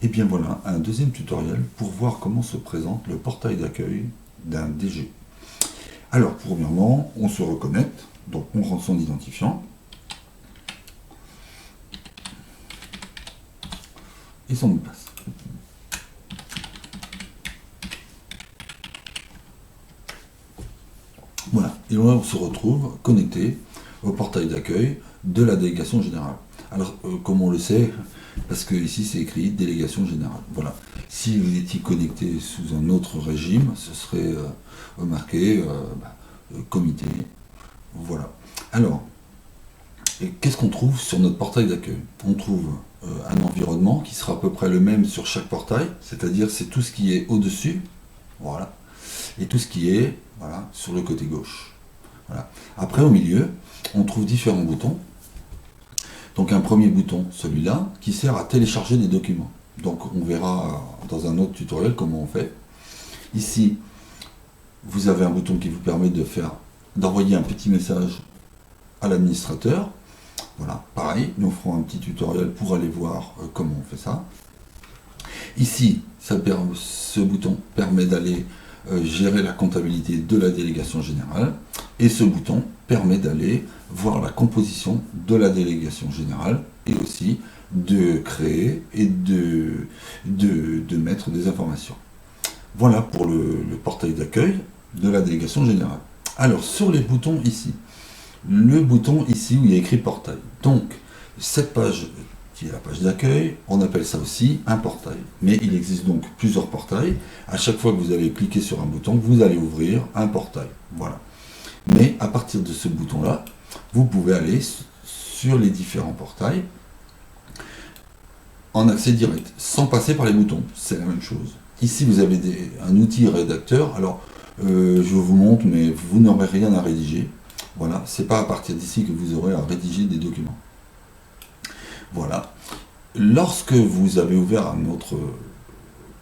Et bien voilà, un deuxième tutoriel pour voir comment se présente le portail d'accueil d'un DG. Alors, premièrement, on se reconnecte, donc on rentre son identifiant. Et son mot de passe. Voilà, et là on se retrouve connecté au portail d'accueil de la délégation générale. Alors, comme on le sait, parce que ici c'est écrit délégation générale. Voilà. Si vous étiez connecté sous un autre régime, ce serait marqué comité. Voilà. Alors, qu'est-ce qu'on trouve sur notre portail d'accueil? On trouve un environnement qui sera à peu près le même sur chaque portail, c'est-à-dire c'est tout ce qui est au-dessus, voilà, et tout ce qui est voilà, sur le côté gauche. Voilà. Après, au milieu, on trouve différents boutons. Donc un premier bouton, celui-là, qui sert à télécharger des documents. Donc on verra dans un autre tutoriel comment on fait. Ici, vous avez un bouton qui vous permet d'envoyer un petit message à l'administrateur. Voilà, pareil, nous ferons un petit tutoriel pour aller voir comment on fait ça. Ici, ce bouton permet d'aller gérer la comptabilité de la délégation générale. Et ce bouton permet d'aller voir la composition de la délégation générale et aussi de créer et de mettre des informations. Voilà pour le portail d'accueil de la délégation générale. Alors, sur les boutons ici, le bouton ici où il y a écrit portail. Donc, cette page qui est la page d'accueil, on appelle ça aussi un portail. Mais il existe donc plusieurs portails. À chaque fois que vous allez cliquer sur un bouton, vous allez ouvrir un portail. Voilà. Mais à partir de ce bouton-là, vous pouvez aller sur les différents portails en accès direct, sans passer par les boutons. C'est la même chose. Ici, vous avez un outil rédacteur. Alors, je vous montre, mais vous n'aurez rien à rédiger. Voilà, c'est pas à partir d'ici que vous aurez à rédiger des documents. Voilà. Lorsque vous avez ouvert un autre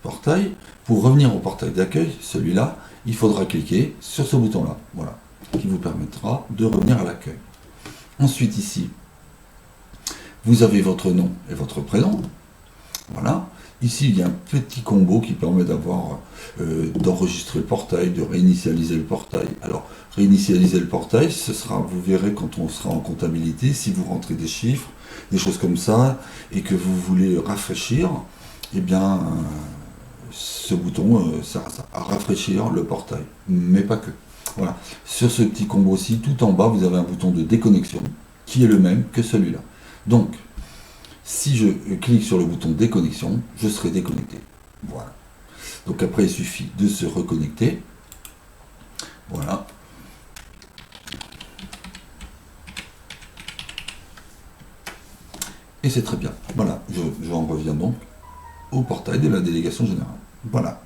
portail, pour revenir au portail d'accueil, celui-là, il faudra cliquer sur ce bouton-là. Voilà, qui vous permettra de revenir à l'accueil. Ensuite, ici, vous avez votre nom et votre prénom. Voilà. Ici, il y a un petit combo qui permet d'enregistrer le portail, de réinitialiser le portail. Alors, réinitialiser le portail, vous verrez quand on sera en comptabilité, si vous rentrez des chiffres, des choses comme ça, et que vous voulez rafraîchir, eh bien, ce bouton sert à rafraîchir le portail, mais pas que. Voilà. Sur ce petit combo-ci, tout en bas, vous avez un bouton de déconnexion, qui est le même que celui-là. Donc, si je clique sur le bouton déconnexion, je serai déconnecté. Voilà. Donc après, il suffit de se reconnecter. Voilà. Et c'est très bien. Voilà, j'en reviens donc au portail de la délégation générale. Voilà.